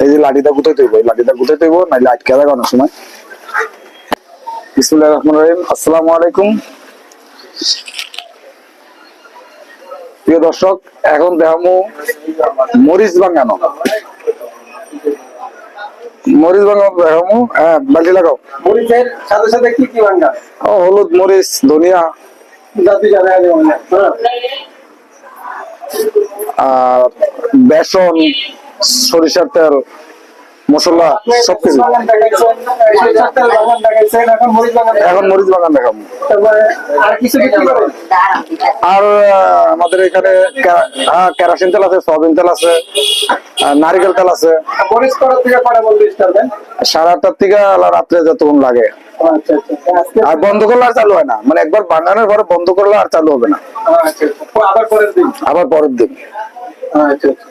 এই যে লাঠিটা গুতাইতে হইব, এই লাঠিটা গুতাইতে হইব, নাইলে আটকে যাবে অনেক সময়। বিসমিল্লাহির রহমানির রহিম। আসসালামু আলাইকুম প্রিয় দর্শক, এখন দেখামু মরিচ বাঙানো। মরিচ বাঙানো দেখামু। হ্যাঁ, বালতি লাগাও। মরিচের সাথে সাথে কি কি বাঙ্গা? ও হলুদ, মরিচ, ধনিয়া, জাতি জানা আছে বাঙ্গা। আর বেসন, সরিষার তেল, মশলা সবকিছু। এখন মরিচ বাগান এখন মরিচ বাগান দেখাবো। আর কিছু বিক্রি করেন? আর আমাদের এখানে কেরোসিন তেল আছে, সয়াবিন তেল আছে, নারিকেল তেল আছে। মরিচ করার থেকে কটা বন্ধ করবেন? 8:30 থেকে রাত্রে যতক্ষণ লাগে। আচ্ছা আচ্ছা। আর বন্ধ করলে আর চালু হয় না, মানে একবার বাগানের পরে বন্ধ করলে আর চালু হবে না। আচ্ছা, আবার পরের দিন। আবার পরের দিন। আচ্ছা আচ্ছা।